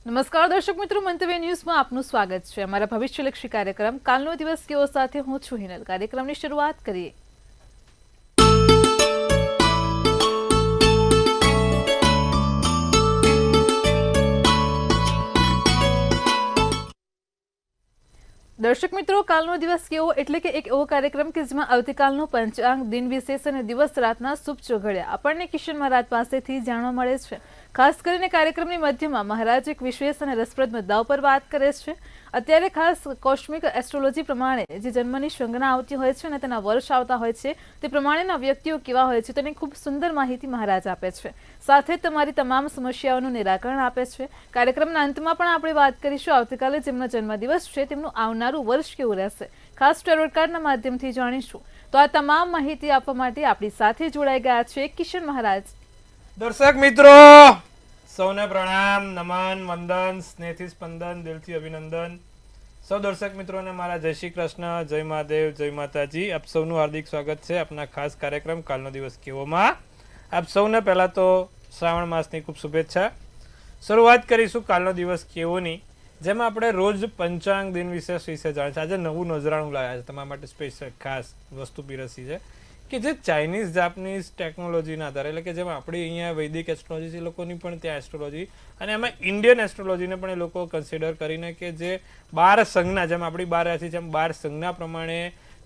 નમસ્કાર દર્શક મિત્રો, મંતવ્ય ન્યૂઝમાં આપનું સ્વાગત છે. અમારા ભવિષ્યલક્ષી કાર્યક્રમ કાલનો દિવસ કેવો સાથે હું છું હિનલ. કાર્યક્રમની શરૂઆત કરીએ. દર્શક મિત્રો, કાલનો દિવસ કેવો એટલે કે એક એવો કાર્યક્રમ કે જેમાં આવતીકાલનો પંચાંગ, દિન વિશેષ અને દિવસ રાતના શુભ ચોઘડિયા આપણને કિશન મહારાજ પાસેથી જાણવા મળે છે. ખાસ કરીને કાર્યક્રમની મધ્યમાં મહારાજ એક વિશેષ અને રસપ્રદ મુદ્દાઓ પર વાત કરે છે. અત્યારે ખાસ કોસ્મિક એસ્ટ્રોલોજી પ્રમાણે જે જન્મની સંજ્ઞા આવતી હોય છે અને તેના વર્ષ આવતા હોય છે તે પ્રમાણેના વ્યક્તિઓ કેવા હોય છે તેની ખૂબ સુંદર માહિતી મહારાજ આપે છે. સાથે તમારી તમામ સમસ્યાઓનું નિરાકરણ આપે છે. કાર્યક્રમના અંતમાં પણ આપણે વાત કરીશું આવતીકાલે જેમનો જન્મદિવસ છે તેમનું આવનારું વર્ષ કેવું રહેશે. ખાસ ટેરોટ કાર્ડના માધ્યમથી જાણીશું. તો આ તમામ માહિતી આપવા માટે આપણી સાથે જોડાઈ ગયા છે કિશન મહારાજ. દર્શક મિત્રો સૌને પ્રણામ, નમન, વંદન, સ્નેહથી સ્પંદન, દિલથી અભિનંદન. સૌ દર્શક મિત્રોને મારા જય શ્રી કૃષ્ણ, જય મહાદેવ, જય માતાજી. આપ સૌનું હાર્દિક સ્વાગત છે આપના ખાસ કાર્યક્રમ કાલનો દિવસ કેવોમાં. આપ સૌને પહેલા તો શ્રાવણ માસની ખૂબ શુભેચ્છા. શરૂઆત કરીશું કાલનો દિવસ કેવોની, જેમાં આપણે રોજ પંચાંગ, દિન વિશેષ વિશે જાણીશું. આજે નવું નજરાણું લાવ્યા છે તમારા માટે, સ્પેશિયલ ખાસ વસ્તુ પીરસી છે કે જે ચાઇનીઝ જાપાનીઝ ટેકનોલોજીના આધારે, એટલે કે જેમાં આપણી અહીંયા વૈદિક એસ્ટ્રોલોજી છે, એ લોકોની પણ ત્યાં એસ્ટ્રોલોજી, અને એમાં ઇન્ડિયન એસ્ટ્રોલોજીને પણ એ લોકો કન્સિડર કરીને કે જે 12 સંજ્ઞા, જેમ આપણી 12 રાશિ છે એમ 12 સંજ્ઞા પ્રમાણે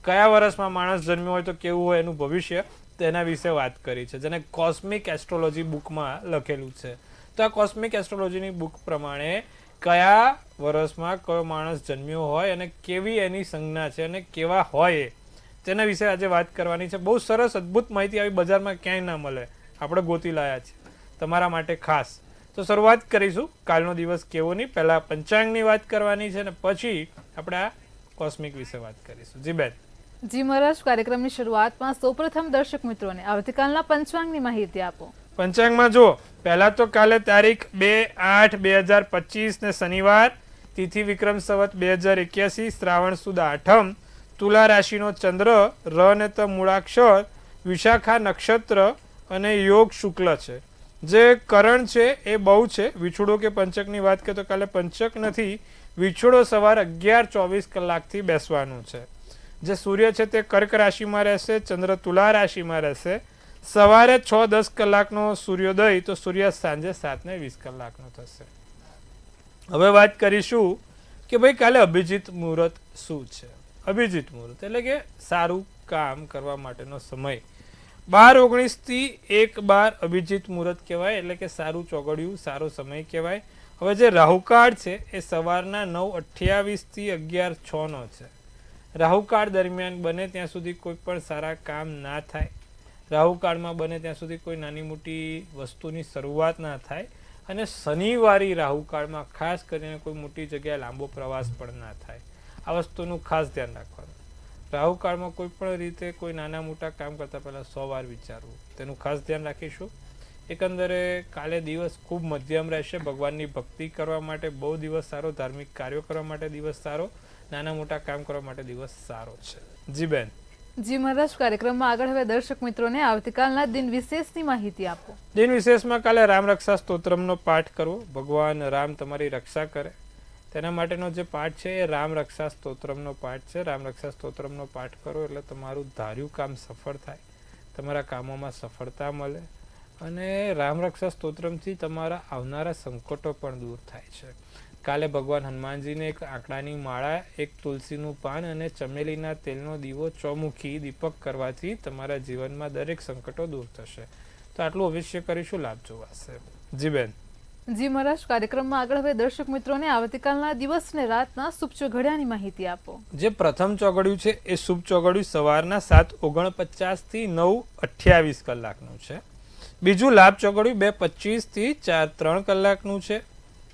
કયા વર્ષમાં માણસ જન્મ્યો હોય તો કેવું હોય એનું ભવિષ્ય, તેના વિશે વાત કરી છે, જેને કોસ્મિક એસ્ટ્રોલોજી બુકમાં લખેલું છે. તો આ કોસ્મિક એસ્ટ્રોલોજીની બુક પ્રમાણે કયા વર્ષમાં કયો માણસ જન્મ્યો હોય અને કેવી એની સંજ્ઞા છે અને કેવા હોય તેના વિશે આજે વાત કરવાની છે. બહુ સરસ અદ્ભુત માહિતી આવી બજારમાં ક્યાંય ના મળે, આપણે ગોતી લાયા છે તમારા માટે ખાસ. તો શરૂઆત કરીશું કાલનો દિવસ કેવોની. પહેલા પંચાંગની વાત કરવાની છે અને પછી આપણે આ કોસ્મિક વિશે વાત કરીશું. જી બેન. જી મહારાજ, કાર્યક્રમની શરૂઆતમાં સૌપ્રથમ દર્શક મિત્રોને આવતીકાલના પંચાંગની માહિતી આપો. પંચાંગમાં જો પહેલા તો કાલે તારીખ 2/8/2025 ને શનિવાર, તિથિ વિક્રમ સંવત 2081, શ્રાવણ સુદ આઠમ, તુલા રાશિનો ચંદ્ર, ર ને ત મૂળાક્ષર, વિશાખા નક્ષત્ર અને યોગ શુક્લ છે. જે કરણ છે એ બહુ છે. વિછુડો કે પંચકની વાત કરીએ તો કાલે પંચક નથી, વિછુડો સવાર 11:24 કલાકથી બેસવાનું છે. જે સૂર્ય છે તે કર્ક રાશિમાં રહેશે, ચંદ્ર તુલા રાશિમાં રહેશે. સવારે 6:10 કલાકનો સૂર્યોદય, તો સૂર્યાસ્ત સાંજે 7:20 કલાકનો થશે. હવે વાત કરીશું કે ભાઈ કાલે અભિજીત મુહૂર્ત શું છે. અભિજીત મુહૂર્ત એટલે કે સારું કામ કરવા માટેનો સમય. 12:19 થી 1:12 અભિજીત મુહૂર્ત કહેવાય, એટલે કે સારું ચોગડિયું, સારો સમય કહેવાય. હવે જે રાહુકાળ છે એ સવારના 9:28 થી 11:06 નો છે. રાહુકાળ દરમિયાન બને ત્યાં સુધી કોઈ પણ સારા કામ ના થાય. રાહુકાળમાં બને ત્યાં સુધી કોઈ નાની મોટી વસ્તુની શરૂઆત ના થાય. અને શનિવારી રાહુકાળમાં ખાસ કરીને કોઈ મોટી જગ્યાએ લાંબો પ્રવાસ પણ ના થાય. આ વસ્તુનું ખાસ ધ્યાન રાખવાનું. રાહુકાળમાં કોઈ પણ રીતે કોઈ નાના મોટા કામ કરતાં પહેલાં 100 વાર વિચારવું, તેનું ખાસ ધ્યાન રાખીશું. એકંદરે કાલે દિવસ ખૂબ મધ્યમ રહેશે. ભગવાનની ભક્તિ કરવા માટે બહુ દિવસ સારો, ધાર્મિક કાર્યો કરવા માટે દિવસ સારો, નાના મોટા કામ કરવા માટે દિવસ સારો છે. જી બેન. જી મહારાજ, કાર્યક્રમમાં આગળ હવે દર્શક મિત્રોને આવતીકાલના દિન વિશેષની માહિતી આપો. દિન વિશેષમાં કાલે રામ રક્ષા સ્તોત્રમનો પાઠ કરવો, ભગવાન રામ તમારી રક્ષા કરે તેના માટેનો જે પાઠ છે એ રામ રક્ષા સ્તોત્રમનો પાઠ છે. રામ રક્ષા સ્તોત્રમનો પાઠ કરો એટલે તમારું ધાર્યું કામ સફળ થાય, તમારા કામોમાં સફળતા મળે અને રામ રક્ષા સ્તોત્રમથી તમારા આવનારા સંકટો પણ દૂર થાય છે. કાલે ભગવાન હનુમાનજીને એક આંકડાની માળા, એક તુલસીનું પાન અને ચમેલીના તેલનો દીવો, ચોમુખી દીપક કરવાથી તમારા જીવનમાં દરેક સંકટો દૂર થશે. તો આટલું અવશ્ય કરીશું, લાભ જોવાશે. જી બેન. જી મહારાજ, કાર્યક્રમમાં આગળ હવે દર્શક મિત્રોને આવતીકાલના દિવસ ને રાતના શુભ ચોઘડિયાની માહિતી આપો. જે પ્રથમ ચોગડિયું છે એ શુભ ચોગડિયું સવારના 7:49 થી 9:28 કલાકનું છે. બીજું લાભ ચોગડિયું 2:25 થી 4:03 કલાકનું છે.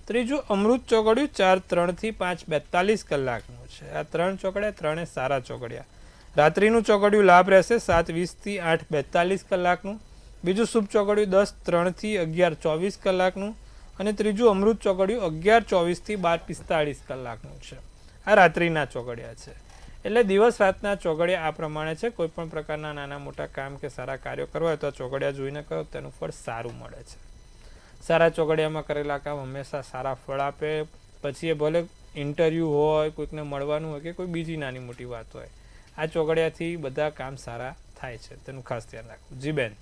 ત્રીજું અમૃત ચોગડિયું 4:03 થી 5:42 કલાકનું છે. આ 3 ચોગડિયા, ત્રણે સારા ચોગડિયા. રાત્રિનું ચોગડિયું લાભ રહેશે 7:20 થી 8:42 કલાકનું. બીજું શુભ ચોગડિયું 10:03 થી 11:24 કલાકનું અને ત્રીજું અમૃત ચોગડિયું 11:24 થી 12:45 કલાકનું છે. આ રાત્રિના ચોગડિયા છે. એટલે દિવસ રાતના ચોગડિયા આ પ્રમાણે છે. કોઈ પણ પ્રકારના નાના મોટા કામ કે સારા કાર્યો કરવા હોય તો ચોગડિયા જોઈને કરો, તેનું ફળ સારું મળે છે. સારા ચોઘડિયામાં કરેલા કામ હંમેશા સારા ફળ આપે. પછી એ ભલે ઇન્ટરવ્યૂ હોય, કોઈકને મળવાનું હોય કે કોઈ બીજી નાની મોટી વાત હોય, આ ચોઘડિયાથી બધા કામ સારા થાય છે, તેનું ખાસ ધ્યાન રાખવું. જી બેન.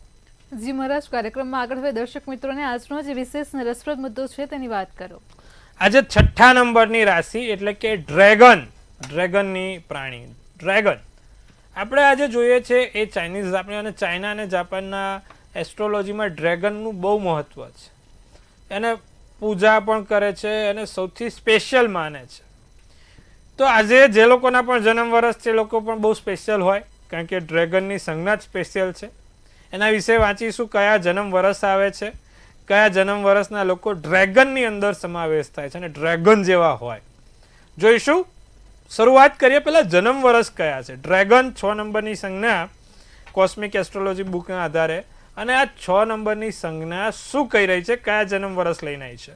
જી મહારાજ, કાર્યક્રમમાં આગળ હવે દર્શક મિત્રોને આજનો જે વિશેષ અને રસપ્રદ મુદ્દો છે તેની વાત કરો. આજે 6ઠ્ઠા નંબરની રાશિ એટલે કે ડ્રેગન, ડ્રેગનની પ્રાણી ડ્રેગન. આપણે આજે જોઈએ છે એ ચાઇનીઝ, આપણે અને ચાઇના અને જાપાનના એસ્ટ્રોલોજીમાં ડ્રેગનનું બહુ મહત્વ છે. એને પૂજા પણ કરે છે અને સૌથી સ્પેશિયલ માને છે. તો આજે જે લોકોના પણ જન્મ વર્ષ છે, લોકો પણ બહુ સ્પેશિયલ હોય, કારણ કે ડ્રેગનની સંજ્ઞા જ સ્પેશિયલ છે. એના વિશે વાંચીશું, કયા જન્મ વર્ષ આવે છે, કયા જન્મ વર્ષના લોકો ડ્રેગનની અંદર સમાવેશ થાય છે અને ડ્રેગન જેવા હોય, જોઈશું. શરૂઆત કરીએ પહેલા જન્મ વર્ષ કયા છે. ડ્રેગન 6 નંબરની સંજ્ઞા કોસ્મિક એસ્ટ્રોલોજી બુકના આધારે, અને આ 6 નંબરની સંજ્ઞા શું કહી રહી છે, કયા જન્મ વર્ષ લઈને આવી છે.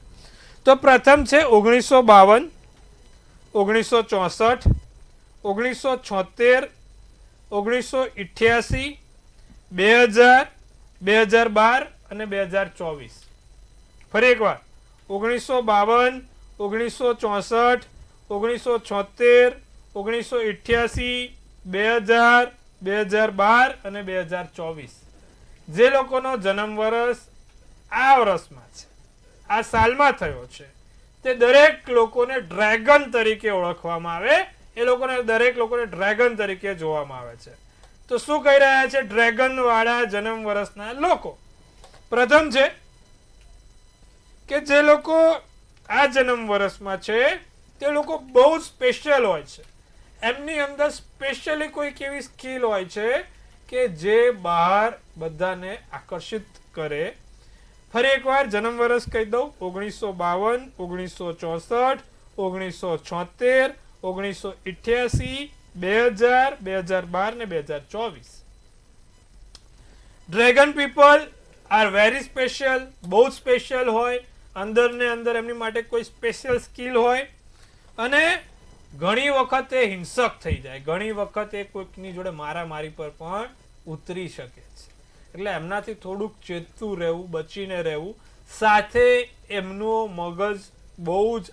તો પ્રથમ છે 1952, 1964, 1976, 1988, 2000, 2012 અને 2024. ફરી એકવાર 1952, 1964, 1976, 1988, 2000, 2012 અને 2024. જે લોકોનો જન્મ વર્ષ આ વર્ષમાં છે, આ સાલમાં થયો છે, તે દરેક લોકોને ડ્રેગન તરીકે ઓળખવામાં આવે, એ લોકોને દરેક લોકોને ડ્રેગન તરીકે જોવામાં આવે છે. તો શું કહી રહ્યા છે ડ્રેગન વાળા જન્મ વર્ષના લોકો? પ્રથમ છે કે જે લોકો આ જન્મ વર્ષમાં છે તે લોકો બહુ સ્પેશિયલ હોય છે. એમની અંદર સ્પેશિયલી કોઈક એવી સ્કિલ હોય છે કે જે બહાર બધાને આકર્ષિત કરે. ફરી એકવાર જન્મ વર્ષ કહી દઉં: 1952, 1964, 1976, 1988, 2000, 2012 ને 2024. Dragon people are very special, બહુ સ્પેશિયલ હોય, અંદર ને અંદર એમની માટે કોઈ સ્પેશિયલ સ્કિલ હોય, અને ઘણી વખત એ હિંસક થઈ જાય, ઘણી વખત એ કોઈકની જોડે મારામારી પર પણ ઉતરી શકે છે. એટલે એમનાથી થોડુંક ચેતતું રહેવું, બચીને રહેવું. સાથે એમનું મગજ બહુ જ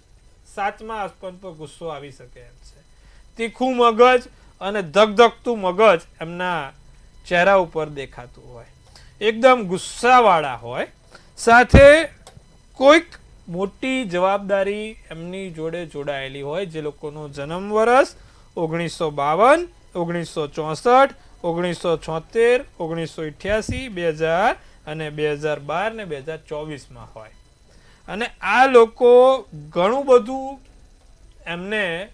સાતમા આસમાન પર ગુસ્સો આવી શકે એમ છે. તીખું મગજ અને ધગધગતું મગજ એમના ચહેરા ઉપર દેખાતું હોય, એકદમ ગુસ્સાવાળા હોય. સાથે કોઈક મોટી જવાબદારી એમની જોડે જોડાયેલી હોય. જે લોકોનો જન્મ વર્ષ 1952, 1964, 1976, 1988, 2000 અને 2012 ને 2024 હોય, અને આ લોકો ઘણું બધું એમને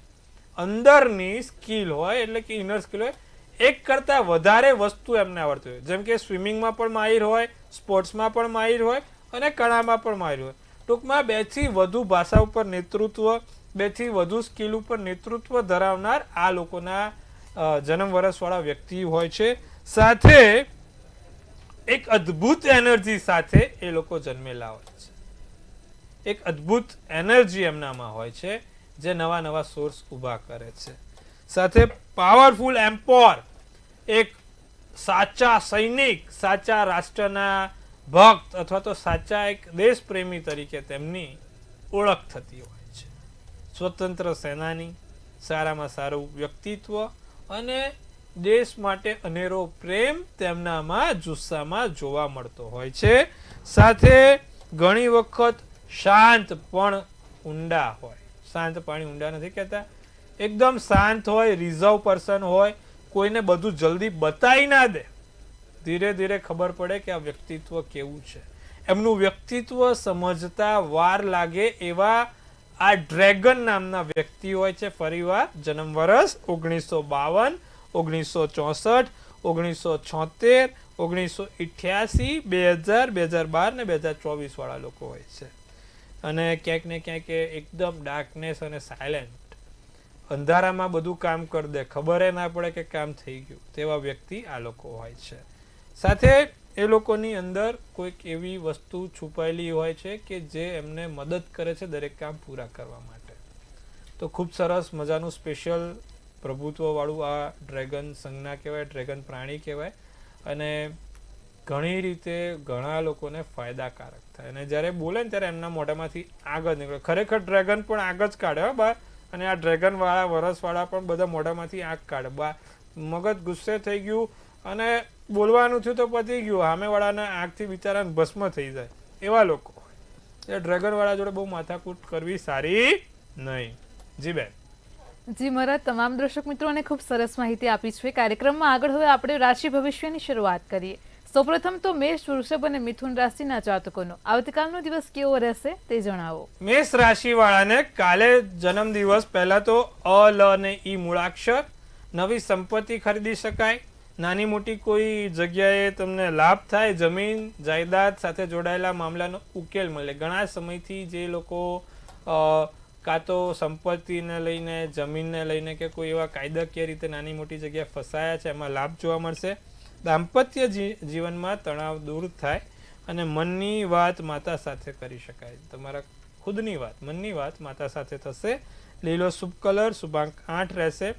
અંદરની સ્કિલ હોય, એટલે કે ઇનર સ્કિલ હોય, એક કરતાં વધારે વસ્તુ એમને આવડતી હોય. જેમ કે સ્વિમિંગમાં પણ માહિર હોય, સ્પોર્ટ્સમાં પણ માહિર હોય અને કળામાં પણ માહિર હોય. ટૂંકમાં 2 થી વધુ ભાષા ઉપર નેતૃત્વ, 2 થી વધુ સ્કિલ ઉપર નેતૃત્વ ધરાવનાર આ લોકોના જન્મ વર્ષવાળા વ્યક્તિ હોય છે. સાથે એક અદ્ભુત એનર્જી સાથે એ લોકો જન્મેલા હોય છે. એક અદ્ભુત એનર્જી એમનામાં હોય છે જે નવા નવા સોર્સ ઊભા કરે છે. સાથે પાવરફુલ એમ્પોર, એક સાચા સૈનિક, સાચા રાષ્ટ્રના ભક્ત અથવા તો સાચા એક દેશપ્રેમી તરીકે તેમની ઓળખ થતી હોય છે. સ્વતંત્ર સેનાની, સારામાં સારું વ્યક્તિત્વ અને દેશ માટે અનેરો પ્રેમ તેમનામાં જુસ્સામાં જોવા મળતો હોય છે. સાથે ઘણી વખત શાંત પણ ઊંડા હોય. શાંત પાણી ઊંડા નથી કહેતા, એકદમ શાંત હોય, રિઝર્વ પર્સન હોય, કોઈને બધું જલ્દી બતાવી ના દે, ધીરે ધીરે ખબર પડે કે આ વ્યક્તિત્વ કેવું છે. એમનું વ્યક્તિત્વ સમજતા વાર લાગે એવા આ ડ્રેગન નામના વ્યક્તિ હોય છે. ફરીવાર જન્મ વર્ષ 1952, 1964, 1976, 1988, 2000, 2012 ને 2024 વાળા લોકો હોય છે. અને ક્યાંક ને ક્યાંક એકદમ ડાર્કનેસ અને સાયલેન્ટ, અંધારામાં બધું કામ કરી દે, ખબર ના પડે કે કામ થઈ ગયું, તેવા વ્યક્તિ આ લોકો હોય છે. સાથે એ લોકોની અંદર કોઈક એવી વસ્તુ છુપાયેલી હોય છે કે જે એમને મદદ કરે છે દરેક કામ પૂરા કરવા માટે. તો ખૂબ સરસ મજાનું સ્પેશિયલ પ્રભુત્વ વાળું આ ડ્રેગન સંજ્ઞા કહેવાય, ડ્રેગન પ્રાણી કહેવાય. અને ઘણી રીતે ઘણા લોકોને ફાયદાકારક થાય અને જ્યારે બોલે ને ત્યારે એમના મોઢામાંથી આગ જ નીકળે. ખરેખર ડ્રેગન પણ આગ જ કાઢે હો બા, અને આ ડ્રેગન વાળા વરસવાળા પણ બધા મોઢામાંથી આગ કાઢે બા. મગજ ગુસ્સે થઈ ગયું અને બોલવાનું થયું તો પતી ગયું, સામેવાળાના આગથી બિચારાને ભસ્મ થઈ જાય એવા લોકો. એ ડ્રેગન વાળા જોડે બહુ માથાકૂટ કરવી સારી નહીં. જી બેન. જી મહારાજ, તમામ દર્શક મિત્રોને ખૂબ સરસ માહિતી આપી છે. કાર્યક્રમમાં આગળ હવે આપણે રાશિ ભવિષ્યની શરૂઆત કરીએ. સૌપ્રથમ તો મેષ, વૃષભ અને મિથુન રાશિના જાતકોનો આવતીકાલનો દિવસ કેવો રહેશે તે જણાવો. મેષ રાશિ વાળાને કાલે જન્મદિવસ. પહેલા તો અ, લ અને ઈ મૂળાક્ષર. નવી સંપત્તિ ખરીદી શકાય. નાની મોટી કોઈ જગ્યાએ તમને લાભ થાય. જમીન જાયદાદ સાથે જોડાયેલા મામલાનો ઉકેલ મળે. ઘણા સમયથી જે લોકો કાં તો સંપત્તિને લઈને, જમીનને લઈને કે કોઈ એવા કાયદાકીય રીતે નાની મોટી જગ્યાએ ફસાયા છે, એમાં લાભ જોવા મળશે. દાંપત્ય જીવનમાં તણાવ દૂર થાય અને મનની વાત માતા સાથે કરી શકાય. તમારા ખુદની વાત, મનની વાત માતા સાથે થશે. લીલો શુભ કલર, શુભાંક 8 રહેશે.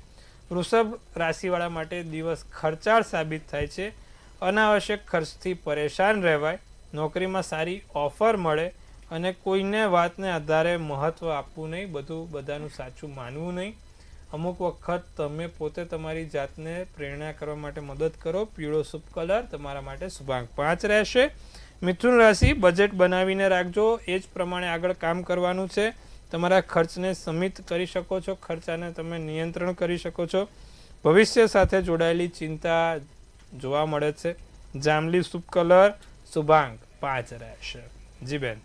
વૃષભ રાશિવાળા માટે દિવસ ખર્ચાળ સાબિત થાય છે. અનાવશ્યક ખર્ચથી પરેશાન રહેવાય. નોકરીમાં સારી ઓફર મળે અને કોઈને વાતને આધારે મહત્ત્વ આપવું નહીં, બધું બધાનું સાચું માનવું નહીં. અમુક વખત તમે પોતે તમારી જાતને પ્રેરણા કરવા માટે મદદ કરો. પીળો શુભ કલર તમારા માટે શુભાંક 5 રહેશે. મિથુન રાશિ, બજેટ બનાવીને રાખજો. એ જ પ્રમાણે આગળ કામ કરવાનું છે. તમારા ખર્ચને સમિત કરી શકો છો, ખર્ચાને તમે નિયંત્રણ કરી શકો છો. ભવિષ્ય સાથે જોડાયેલી ચિંતા જોવા મળે છે. જાંબલી શુભ કલર, શુભાંક 5 રહેશે. જી બેન.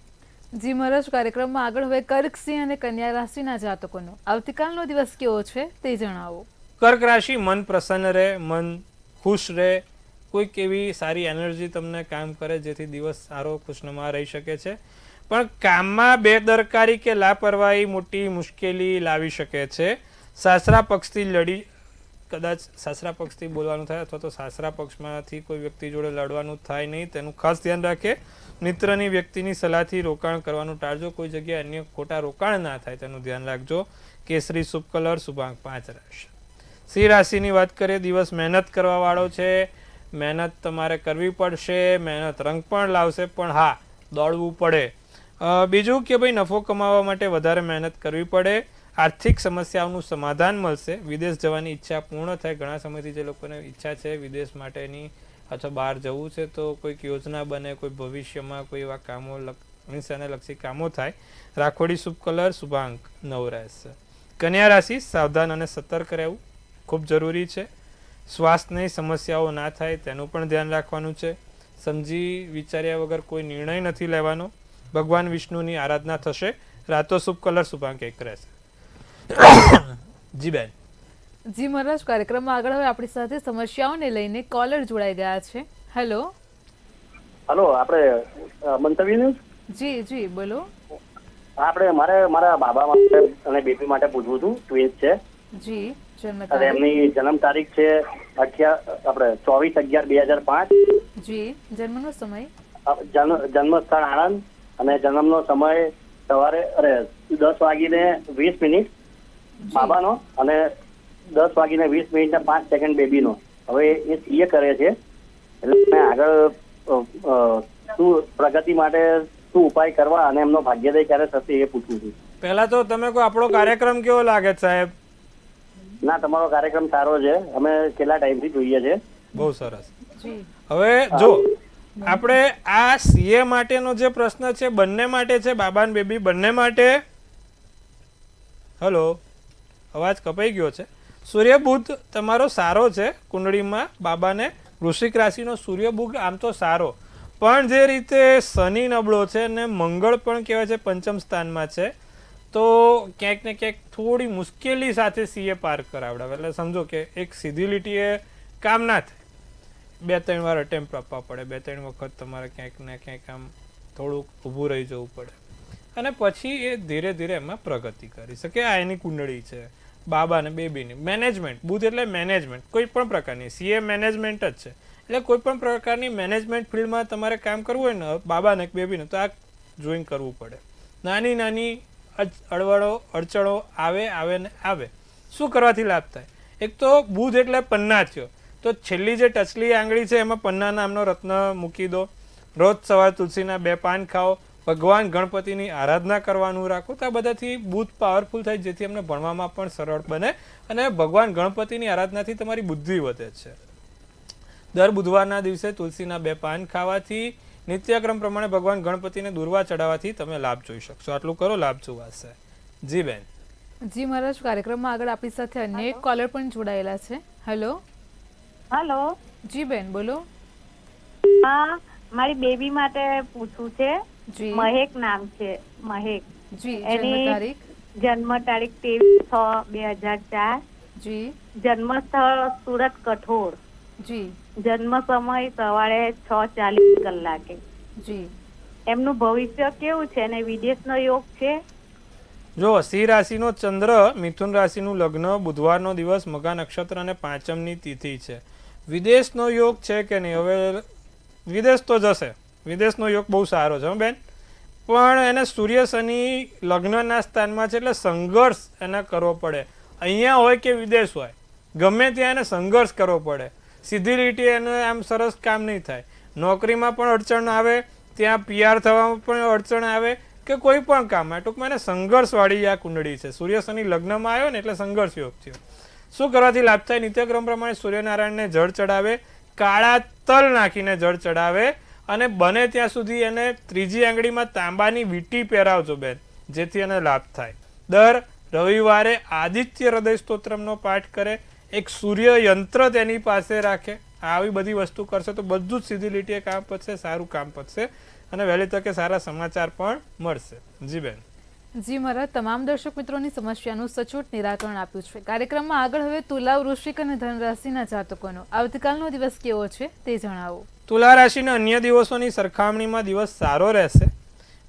જી મહારાજ, કાર્યક્રમમાં આગળ હવે કર્ક, સિંહ અને કન્યા રાશિના જાતકોનો આવતીકાલનો દિવસ કેવો છે તે જણાવો. કર્ક રાશિ, મન પ્રસન્ન રહે, મન ખુશ રહે. કોઈક એવી સારી એનર્જી તમને કામ કરે જેથી દિવસ સારો ખુશનુમા રહી શકે છે. પણ કામમાં બેદરકારી કે લાપરવાહી મોટી મુશ્કેલી લાવી શકે છે. સાસરા પક્ષથી કદાચ સાસરા પક્ષથી બોલવાનું થાય અથવા તો સાસરા પક્ષમાંથી કોઈ વ્યક્તિ જોડે લડવાનું થાય નહીં, તેનું ખાસ ધ્યાન રાખે. મિત્રની વ્યક્તિની સલાહથી રોકાણ કરવાનું ટાળજો. કોઈ જગ્યાએ અન્ય ખોટા રોકાણ ના થાય તેનું ધ્યાન રાખજો. કેસરી શુભ કલર, શુભાંક 5 રહેશે. સિંહ રાશિની વાત કરીએ. દિવસ મહેનત કરવા વાળો છે. મહેનત તમારે કરવી પડશે. મહેનત રંગ પણ લાવશે, પણ હા, દોડવું પડે. બીજું કે ભાઈ, નફો કમાવા માટે વધારે મહેનત કરવી પડે. આર્થિક સમસ્યાઓનું સમાધાન મળશે. વિદેશ જવાની ઈચ્છા પૂર્ણ થાય. ઘણા સમયથી જે લોકોને ઈચ્છા છે વિદેશ માટેની અથવા બહાર જવું છે તો કોઈક યોજના બને, કોઈ ભવિષ્યમાં કોઈ એવા કામો એને લક્ષી કામો થાય. રાખોડી શુભ કલર, શુભાંક 9 રહેશે. કન્યા રાશિ, સાવધાન અને સતર્ક રહેવું ખૂબ જરૂરી છે. સ્વાસ્થ્યની સમસ્યાઓ ના થાય તેનું પણ ધ્યાન રાખવાનું છે. સમજી વિચાર્યા વગર કોઈ નિર્ણય નથી લેવાનો. ભગવાન વિષ્ણુની આરાધના થશે. રાતો શુભ કલર, શુભાંક 1 રહેશે. જી બેન. જી મહારાજ, કાર્યક્રમમાં આગળ હવે આપણી સાથે સમસ્યાઓને લઈને કોલર જોડાઈ ગયા છે. હેલો. હલો, આપણે મંતવ્ય. જી જી બોલો. આપણે મારા બાબા માટે અને બેબી માટે પૂછવું હતું. ટ્વિન્સ છે. જી. એમની જન્મ તારીખ છે 24/11/2005. જી. જન્મનો સમય? જન્મ સ્થળ આણંદ અને જન્મનો સમય સવારે 10:20 બાબાનો અને 10:20 ને 5 સેકન્ડ બેબીનો. હવે એ સીએ કરે છે, એટલે આગળ શું પ્રગતિ માટે શું ઉપાય કરવા અને એમનો ભાગ્યોદય ક્યારે થશે એ પૂછવું છું. પહેલા તો તમે કહો, આપણો કાર્યક્રમ કેવો લાગે સાહેબ? ના, તમારો કાર્યક્રમ સારો છે. અમે કેટલા ટાઈમથી જોઈએ છે. બહુ સરસ. હવે જો આપણે આ સીએ માટેનો જે પ્રશ્ન છે બંને માટે છે, બાબા અને બેબી બંને માટે. હલો, અવાજ કપાઈ ગયો છે. સૂર્ય બુધ તમારો સારો છે કુંડળીમાં. બાબાને વૃશ્ચિક રાશિનો સૂર્ય બુધ આમ તો સારો, પણ જે રીતે શનિ નબળો છે અને મંગળ પણ કહેવાય છે પંચમ સ્થાનમાં છે, તો ક્યાંક ને ક્યાંક થોડી મુશ્કેલી સાથે સીએ પાર કરાવડાવે. એટલે સમજો કે એક સીધી લીટીએ કામ ના થાય. 2-3 વાર અટેમ્પ્ટ આપવા પડે. 2-3 વખત તમારે ક્યાંક ને ક્યાંક આમ થોડુંક ઊભું રહી જવું પડે અને પછી એ ધીરે ધીરે એમાં પ્રગતિ કરી શકે. આ એની કુંડળી છે બાબા અને બેબીની. મેનેજમેન્ટ, બુધ એટલે મેનેજમેન્ટ, કોઈ પણ પ્રકારની. સીએ મેનેજમેન્ટ જ છે, એટલે કોઈ પણ પ્રકારની મેનેજમેન્ટ ફિલ્ડમાં તમારે કામ કરવું હોય ને બાબા અને બેબીને, તો આ જોઈન કરવું પડે. નાની નાની અડચણો આવે ને આવે. શું કરવાથી લાભ થાય? એક તો બુધ એટલે પન્ના થયો. તો છેલ્લી જે ટચલી આંગળી છે એમાં પન્ના નામનો રત્ન મૂકી દો. રોજ સવાર તુલસીના 2 પાન ખાઓ. ભગવાન ગણપતિની આરાધના કરવાનું રાખો. તો આ બધાથી બુદ્ધ પાવરફુલ થાય, જેથી અમને ભણવામાં પણ સરળ બને અને ભગવાન ગણપતિની આરાધનાથી તમારી બુદ્ધિ વધે છે. દર બુધવારના દિવસે તુલસીના 2 પાન ખાવાથી, નિત્યક્રમ પ્રમાણે ભગવાન ગણપતિને દુર્વા ચડાવવાથી તમે લાભ જોઈ શકશો. આટલું કરો, લાભ જોવાશે. જી બેન. જી મહારાજ, કાર્યક્રમમાં આગળ આપણી સાથે અન્ય એક કોલર પણ જોડાયેલા છે. હેલો. હેલો. જી બેન, બોલો. હા, મારી બેબી માટે પૂછવું છે. જી. મહેક નામ છે, મહેક. જી. એની જન્મ તારીખ? જન્મ તારીખ 23/6/2004. જી. જન્મ સ્થળ સુરત કઠોળ. જી. જન્મ સમય સવારે 6:40 કલાકે. જી. એમનું ભવિષ્ય કેવું છે અને વિદેશનો યોગ છે? જો સિંહ રાશિનો ચંદ્ર, મિથુન રાશિનું લગ્ન, બુધવારનો દિવસ, મઘા નક્ષત્ર અને 5મની તિથિ છે. વિદેશનો યોગ છે કે નહીં? હવે વિદેશ તો જશે. વિદેશનો યોગ બહુ સારો છે બેન, પણ એને સૂર્ય શનિ લગ્નના સ્થાનમાં છે, એટલે સંઘર્ષ એને કરવો પડે. અહીંયા હોય કે વિદેશ હોય, ગમે ત્યાં એને સંઘર્ષ કરવો પડે. સીધી રીતે એને આમ સરસ કામ નહીં થાય. નોકરીમાં પણ અડચણ આવે, ત્યાં PR થવામાં પણ અડચણ આવે, કે કોઈ પણ કામમાં. ટૂંકમાં એને સંઘર્ષવાળી આ કુંડળી છે. સૂર્ય શનિ લગ્નમાં આવ્યો ને એટલે સંઘર્ષ યોગ થયો. શું કરવાથી લાભ થાય? નિત્યક્રમ પ્રમાણે સૂર્યનારાયણને જળ ચડાવે, કાળા તલ નાખીને જળ ચડાવે, અને બને ત્યાં સુધી એને 3જી આંગળીમાં તાંબાની વીંટી પહેરાવજો બેન, જેથી એને લાભ થાય. દર રવિવારે આદિત્ય હૃદય સ્તોત્રમનો પાઠ કરે, એક સૂર્ય યંત્ર તેની પાસે રાખે. આવી બધી વસ્તુ કરશે તો બધું જ સીધી લીટીએ કામ પતશે, સારું કામ પતશે અને વહેલી તકે સારા સમાચાર પણ મળશે. જી બેન. જી મહારાજ, તમામ દર્શક મિત્રોની સમસ્યાનું સચોટ નિરાકરણ આપ્યું છે. કાર્યક્રમમાં આગળ હવે તુલા, વૃશ્ચિક અને ધન રાશિના જાતકોનો આવતીકાલનો દિવસ કેવો છે તે જણાવો. તુલા રાશિના અન્ય દિવસોની સરખામણીમાં દિવસ સારો રહેશે.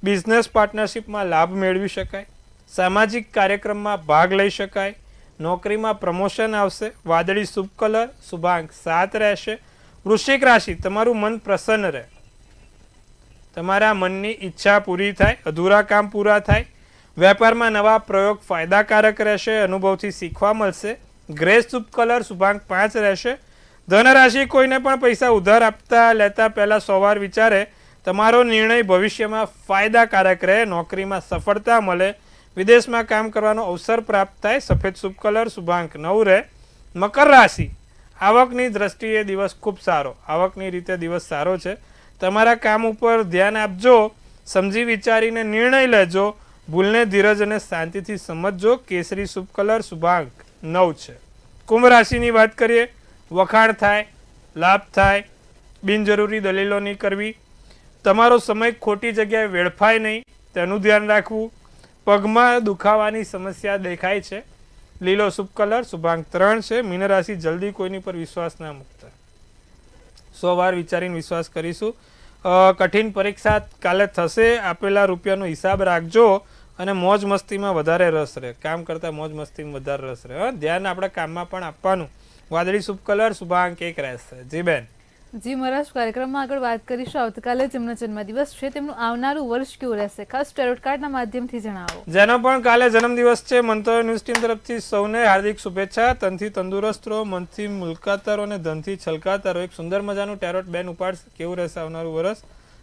બિઝનેસ પાર્ટનરશિપમાં લાભ મેળવી શકાય. સામાજિક કાર્યક્રમમાં ભાગ લઈ શકાય. નોકરીમાં પ્રમોશન આવશે. વાદળી શુભ કલર, શુભાંક 7 રહેશે. વૃશ્ચિક રાશિ, તમારું મન પ્રસન્ન રહે. તમારા મનની ઈચ્છા પૂરી થાય, અધૂરા કામ પૂરા થાય. વેપારમાં નવા પ્રયોગ ફાયદાકારક રહેશે. અનુભવથી શીખવા મળશે. ગ્રે શુભ કલર, શુભાંક 5 રહેશે. ધનરાશિ, કોઈને પણ પૈસા ઉધાર આપતા લેતા પહેલા 100 વાર વિચારે. તમારો નિર્ણય ભવિષ્યમાં ફાયદાકારક રહે. નોકરીમાં સફળતા મળે. વિદેશમાં કામ કરવાનો અવસર પ્રાપ્ત થાય. સફેદ શુભ કલર, શુભાંક 9 રહે. મકર રાશિ, આવકની દ્રષ્ટિએ દિવસ ખૂબ સારો. આવકની રીતે દિવસ સારો છે. તમારા કામ ઉપર ધ્યાન આપજો. સમજી વિચારીને નિર્ણય લેજો. ભૂલને ધીરજ અને શાંતિથી સમજજો. કેસરી શુભ કલર, શુભાંક 9 છે. કુંભ રાશિની વાત કરીએ. વખાણ થાય, લાભ થાય. બિનજરૂરી દલીલો નહીં કરવી. તમારો સમય ખોટી જગ્યાએ વેડફાય નહીં, તેનું ધ્યાન રાખવું. પગમાં દુખાવાની સમસ્યા દેખાય છે. લીલો શુભ કલર, શુભાંક 3 છે. મીન રાશિ, જલ્દી કોઈની પર વિશ્વાસ ના મૂકતા. 100 વાર વિચારીને વિશ્વાસ કરીશું. કઠિન પરીક્ષા કાલે થશે. આપેલા રૂપિયાનો હિસાબ રાખજો અને મોજ મસ્તીમાં વધારે રસ રહે. કામ કરતાં મોજ મસ્તીમાં વધારે રસ રહે. ધ્યાન આપણા કામમાં પણ આપવાનું. વાદળી શુભ કલર, શુભાંક 1 રહેશે. જી બેન. જી મહારાજ, કાર્યક્રમમાં આગળ વાત કરીશું. આવતીકાલે જેમનો જન્મદિવસ છે તેમનું આવનારું વર્ષ કેવું રહેશે, ખાસ ટેરોટ કાર્ડના માધ્યમથી જણાવો. જેનો પણ કાલે જન્મદિવસ છે, મંતવ્ય ન્યૂઝ ટીમ તરફથી સૌને હાર્દિક શુભેચ્છા. તનથી તંદુરસ્ત રહો, મનથી મુલકાતા રહો અને ધનથી છલકાતા રહો. એક સુંદર મજાનું ટેરોટ બેન ઉપાડશે. કેવું રહેશે આવનારું વર્ષ?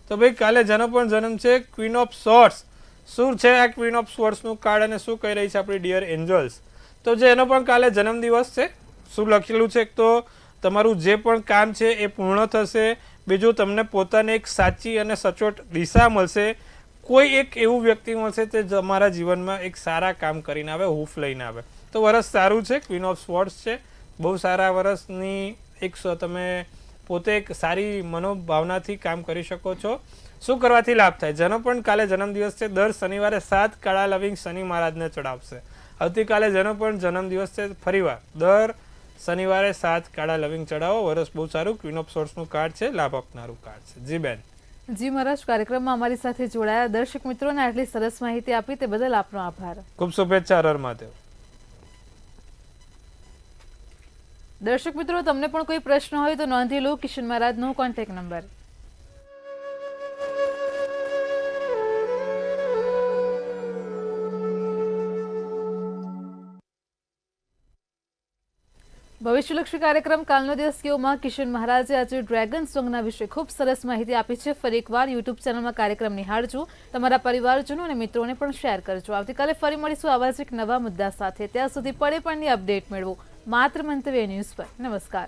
તો ભાઈ, કાલે જેનો પણ જન્મ છે, ક્વીન ઓફ સોર્ટ્સ. શું છે આ ક્વીન ઓફ સોર્ટ્સનું કાર્ડ અને શું કહી રહી છે આપણી ડિયર એન્જલ્સ? તો જે એનો પણ કાલે જન્મદિવસ છે, શું લખેલું છે? તો તમારું જે પણ કામ છે એ પૂર્ણ થશે. બીજું, તમને પોતાને એક સાચી અને સચોટ દિશા મળશે. કોઈ એક એવું વ્યક્તિ મળશે તે તમારા જીવનમાં એક સારા કામ કરીને આવે, હૂફ લઈને આવે. તો વરસ સારું છે. ક્વીન ઓફ સ્વોર્ડ્સ છે. બહુ સારા વરસની એક તમે પોતે એક સારી મનોભાવનાથી કામ કરી શકો છો. શું કરવાથી લાભ થાય? જેનો પણ કાલે જન્મદિવસ છે, દર શનિવારે 7 કાળા લવિંગ શનિ મહારાજને ચડાવશે. આવતીકાલે જેનો પણ જન્મદિવસ છે, ફરીવાર દર શનિવારે 7 કાળા લવિંગ ચડાવો. વરસ બહુ સારું. ક્વીન ઓફ સોર્ટ્સનું કાર્ડ છે, લાભ આપનારું કાર્ડ છે. જી બેન. જી મહારાજ, કાર્યક્રમમાં અમારી સાથે જોડાયા દર્શક મિત્રોને આટલી સરસ માહિતી આપી તે બદલ આપનો આભાર. ખૂબ શુભેચ્છા. હર મહાદેવ. દર્શક મિત્રો, તમને પણ કોઈ પ્રશ્ન હોય તો નોંધી લો કિશન મહારાજનો કોન્ટેક્ટ નંબર. ભવિષ્યલક્ષી કાર્યક્રમ કાલનો દિવસ કેવોમાં કિશન મહારાજે આજે ડ્રેગન સોંગના વિશે ખૂબ સરસ માહિતી આપી છે. ફરી એકવાર યુટ્યુબ ચેનલમાં કાર્યક્રમ નિહાળજો, તમારા પરિવારજનો અને મિત્રોને પણ શેર કરજો. આવતીકાલે ફરી મળીશું આવા જ એક નવા મુદ્દા સાથે. ત્યાં સુધી પડે પણની અપડેટ મેળવો માત્ર મંતવ્ય ન્યૂઝ પર. નમસ્કાર.